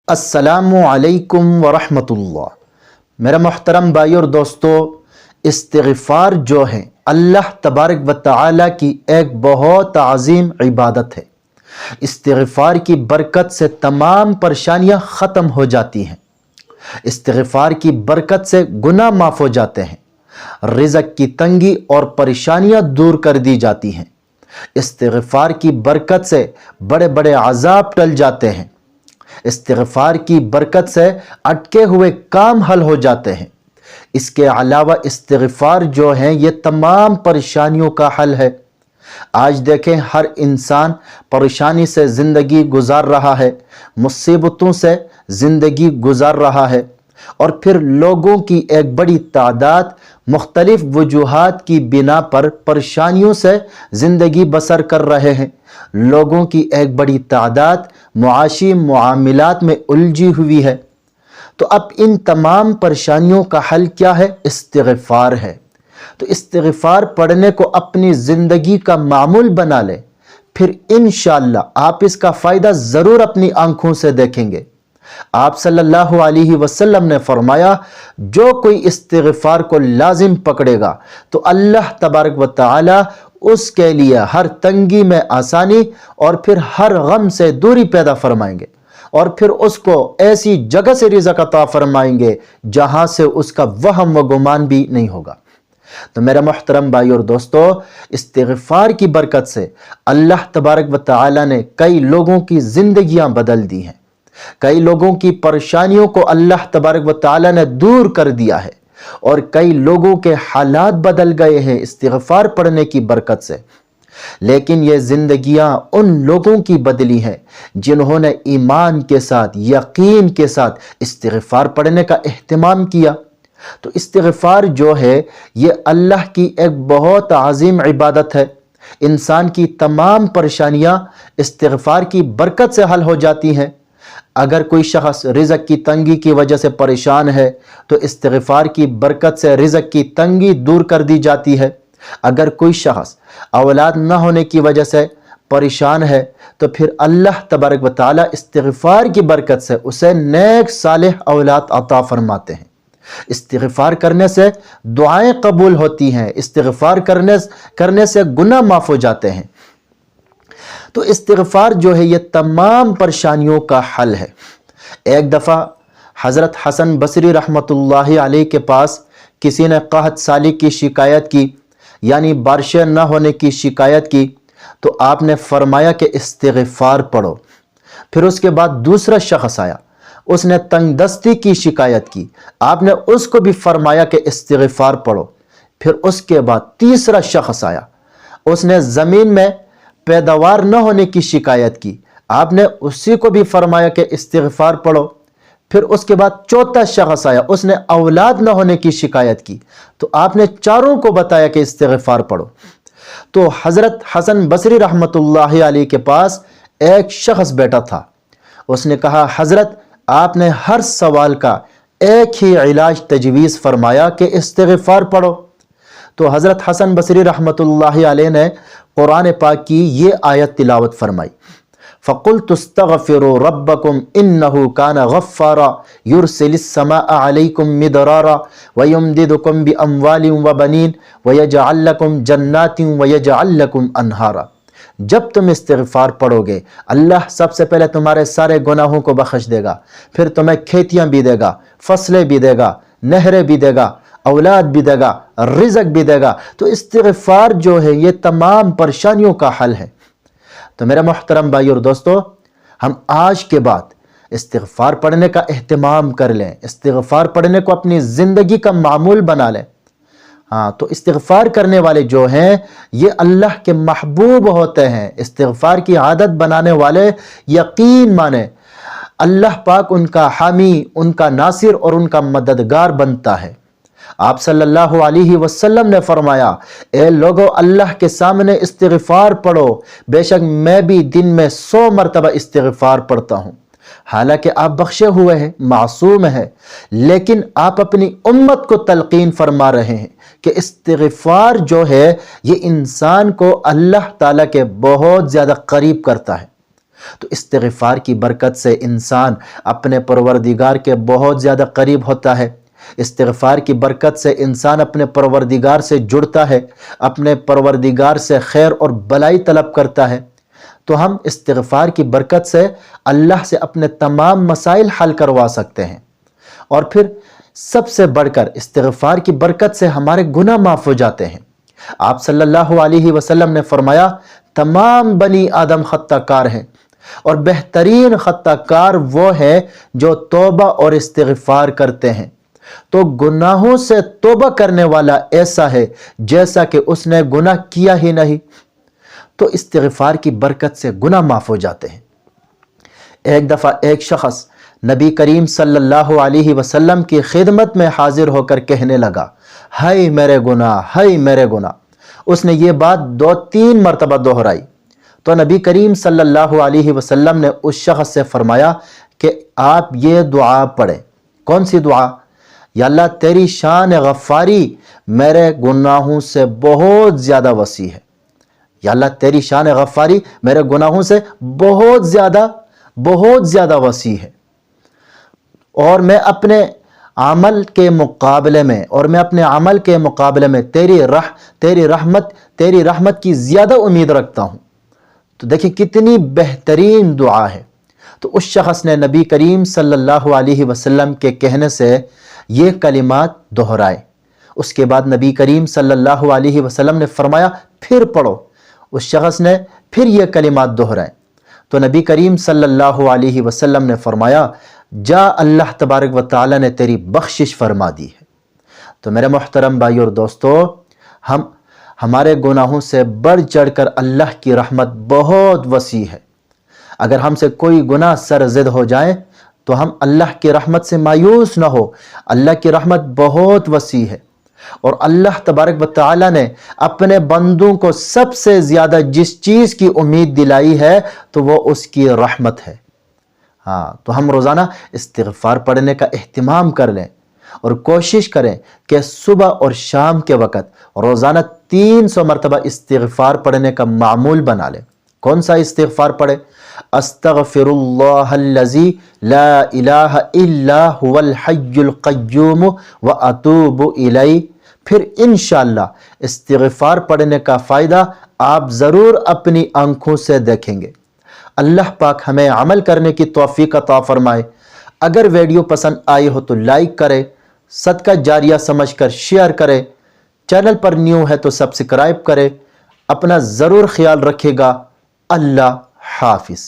السلام علیکم ورحمۃ اللہ۔ میرا محترم بھائی اور دوستو، استغفار جو ہے اللہ تبارک و تعالیٰ کی ایک بہت عظیم عبادت ہے۔ استغفار کی برکت سے تمام پریشانیاں ختم ہو جاتی ہیں۔ استغفار کی برکت سے گناہ معاف ہو جاتے ہیں، رزق کی تنگی اور پریشانیاں دور کر دی جاتی ہیں۔ استغفار کی برکت سے بڑے بڑے عذاب ٹل جاتے ہیں۔ استغفار کی برکت سے اٹکے ہوئے کام حل ہو جاتے ہیں۔ اس کے علاوہ استغفار جو ہیں یہ تمام پریشانیوں کا حل ہے۔ آج دیکھیں ہر انسان پریشانی سے زندگی گزار رہا ہے، مصیبتوں سے زندگی گزار رہا ہے، اور پھر لوگوں کی ایک بڑی تعداد مختلف وجوہات کی بنا پر پریشانیوں سے زندگی بسر کر رہے ہیں۔ لوگوں کی ایک بڑی تعداد معاشی معاملات میں الجھی ہوئی ہے۔ تو اب ان تمام پریشانیوں کا حل کیا ہے؟ استغفار ہے۔ تو استغفار پڑھنے کو اپنی زندگی کا معمول بنا لیں، پھر انشاءاللہ آپ اس کا فائدہ ضرور اپنی آنکھوں سے دیکھیں گے۔ آپ صلی اللہ علیہ وسلم نے فرمایا، جو کوئی استغفار کو لازم پکڑے گا تو اللہ تبارک و تعالی اس کے لیے ہر تنگی میں آسانی اور پھر ہر غم سے دوری پیدا فرمائیں گے، اور پھر اس کو ایسی جگہ سے رزق عطا فرمائیں گے جہاں سے اس کا وہم و گمان بھی نہیں ہوگا۔ تو میرا محترم بھائی اور دوستو، استغفار کی برکت سے اللہ تبارک و تعالی نے کئی لوگوں کی زندگیاں بدل دی ہیں، کئی لوگوں کی پریشانیوں کو اللہ تبارک و تعالی نے دور کر دیا ہے، اور کئی لوگوں کے حالات بدل گئے ہیں استغفار پڑھنے کی برکت سے۔ لیکن یہ زندگیاں ان لوگوں کی بدلی ہیں جنہوں نے ایمان کے ساتھ، یقین کے ساتھ استغفار پڑھنے کا اہتمام کیا۔ تو استغفار جو ہے یہ اللہ کی ایک بہت عظیم عبادت ہے۔ انسان کی تمام پریشانیاں استغفار کی برکت سے حل ہو جاتی ہیں۔ اگر کوئی شخص رزق کی تنگی کی وجہ سے پریشان ہے تو استغفار کی برکت سے رزق کی تنگی دور کر دی جاتی ہے۔ اگر کوئی شخص اولاد نہ ہونے کی وجہ سے پریشان ہے تو پھر اللہ تبارک و تعالی استغفار کی برکت سے اسے نیک صالح اولاد عطا فرماتے ہیں۔ استغفار کرنے سے دعائیں قبول ہوتی ہیں، استغفار کرنے سے گناہ معاف ہو جاتے ہیں۔ تو استغفار جو ہے یہ تمام پریشانیوں کا حل ہے۔ ایک دفعہ حضرت حسن بصری رحمۃ اللہ علیہ کے پاس کسی نے قحط سالی کی شکایت کی، یعنی بارشیں نہ ہونے کی شکایت کی، تو آپ نے فرمایا کہ استغفار پڑھو۔ پھر اس کے بعد دوسرا شخص آیا، اس نے تنگ دستی کی شکایت کی، آپ نے اس کو بھی فرمایا کہ استغفار پڑھو۔ پھر اس کے بعد تیسرا شخص آیا، اس نے زمین میں پیداوار نہ ہونے کی شکایت کی، آپ نے اسی کو بھی فرمایا کہ استغفار پڑھو۔ پھر اس کے بعد چوتھا شخص آیا، اس نے اولاد نہ ہونے کی شکایت کی، تو آپ نے چاروں کو بتایا کہ استغفار پڑھو۔ تو حضرت حسن بصری رحمۃ اللہ علیہ کے پاس ایک شخص بیٹا تھا، اس نے کہا، حضرت آپ نے ہر سوال کا ایک ہی علاج تجویز فرمایا کہ استغفار پڑھو۔ تو حضرت حسن بصری رحمۃ اللہ علیہ نے قرآن پاک کی یہ آیت تلاوت فرمائی، فَقُلْتُ اسْتَغْفِرُوا رَبَّكُمْ إِنَّهُ كَانَ غَفَّارًا يُرْسِلِ السَّمَاءَ عَلَيْكُمْ مِدْرَارًا وَيُمْدِدْكُمْ بِأَمْوَالٍ وَبَنِينَ وَيَجْعَلْ لَكُمْ جَنَّاتٍ وَيَجْعَلْ لَكُمْ أَنْهَارًا۔ جب تم استغفار پڑھو گے اللہ سب سے پہلے تمہارے سارے گناہوں کو بخش دے گا، پھر تمہیں کھیتیاں بھی دے گا، فصلیں بھی دے گا، نہریں بھی دے گا، اولاد بھی دے گا، رزق بھی دے گا۔ تو استغفار جو ہے یہ تمام پریشانیوں کا حل ہے۔ تو میرے محترم بھائی اور دوستو، ہم آج کے بعد استغفار پڑھنے کا اہتمام کر لیں، استغفار پڑھنے کو اپنی زندگی کا معمول بنا لیں۔ تو استغفار کرنے والے جو ہیں یہ اللہ کے محبوب ہوتے ہیں۔ استغفار کی عادت بنانے والے یقین مانیں اللہ پاک ان کا حامی، ان کا ناصر اور ان کا مددگار بنتا ہے۔ آپ صلی اللہ علیہ وسلم نے فرمایا، اے لوگو اللہ کے سامنے استغفار پڑھو، بے شک میں بھی دن میں 100 مرتبہ استغفار پڑھتا ہوں۔ حالانکہ آپ بخشے ہوئے ہیں، معصوم ہیں، لیکن آپ اپنی امت کو تلقین فرما رہے ہیں کہ استغفار جو ہے یہ انسان کو اللہ تعالیٰ کے بہت زیادہ قریب کرتا ہے۔ تو استغفار کی برکت سے انسان اپنے پروردگار کے بہت زیادہ قریب ہوتا ہے، استغفار کی برکت سے انسان اپنے پروردگار سے جڑتا ہے، اپنے پروردگار سے خیر اور بلائی طلب کرتا ہے۔ تو ہم استغفار کی برکت سے اللہ سے اپنے تمام مسائل حل کروا سکتے ہیں، اور پھر سب سے بڑھ کر استغفار کی برکت سے ہمارے گناہ معاف ہو جاتے ہیں۔ آپ صلی اللہ علیہ وسلم نے فرمایا تمام بنی آدم خطہ کار ہیں، اور بہترین خطہ کار وہ ہے جو توبہ اور استغفار کرتے ہیں۔ تو گناہوں سے توبہ کرنے والا ایسا ہے جیسا کہ اس نے گناہ کیا ہی نہیں۔ تو استغفار کی برکت سے گناہ معاف ہو جاتے ہیں۔ ایک دفعہ ایک شخص نبی کریم صلی اللہ علیہ وسلم کی خدمت میں حاضر ہو کر کہنے لگا، ہائے میرے گناہ، ہائے میرے گناہ۔ اس نے یہ بات 2-3 مرتبہ دہرائی۔ تو نبی کریم صلی اللہ علیہ وسلم نے اس شخص سے فرمایا کہ آپ یہ دعا پڑھیں۔ کون سی دعا؟ یا اللہ تیری شان غفاری میرے گناہوں سے بہت زیادہ وسیع ہے، یا اللہ تیری شان غفاری میرے گناہوں سے بہت زیادہ وسیع ہے، اور میں اپنے عمل کے مقابلے میں تیری رحمت کی زیادہ امید رکھتا ہوں۔ تو دیکھیں کتنی بہترین دعا ہے۔ تو اس شخص نے نبی کریم صلی اللہ علیہ وسلم کے کہنے سے یہ کلمات دہرائے۔ اس کے بعد نبی کریم صلی اللہ علیہ وسلم نے فرمایا پھر پڑھو۔ اس شخص نے پھر یہ کلمات دہرائے، تو نبی کریم صلی اللہ علیہ وسلم نے فرمایا جا اللہ تبارک و تعالی نے تیری بخشش فرما دی ہے۔ تو میرے محترم بھائی اور دوستو، ہمارے گناہوں سے بڑھ چڑھ کر اللہ کی رحمت بہت وسیع ہے۔ اگر ہم سے کوئی گناہ سرزد ہو جائے تو ہم اللہ کی رحمت سے مایوس نہ ہو۔ اللہ کی رحمت بہت وسیع ہے، اور اللہ تبارک و تعالی نے اپنے بندوں کو سب سے زیادہ جس چیز کی امید دلائی ہے تو وہ اس کی رحمت ہے۔ تو ہم روزانہ استغفار پڑھنے کا اہتمام کر لیں، اور کوشش کریں کہ صبح اور شام کے وقت روزانہ 300 مرتبہ استغفار پڑھنے کا معمول بنا لیں۔ کون سا استغفار پڑھے؟ استغفر اللہ الذی لا الہ الا هو الحی القیوم واتوب الیہ۔ پھر انشاءاللہ استغفار پڑھنے کا فائدہ آپ ضرور اپنی آنکھوں سے دیکھیں گے۔ اللہ پاک ہمیں عمل کرنے کی توفیق عطا فرمائے۔ اگر ویڈیو پسند آئی ہو تو لائک کرے، صدقہ جاریہ سمجھ کر شیئر کرے، چینل پر نیو ہے تو سبسکرائب کرے۔ اپنا ضرور خیال رکھے گا۔ اللہ حافظ۔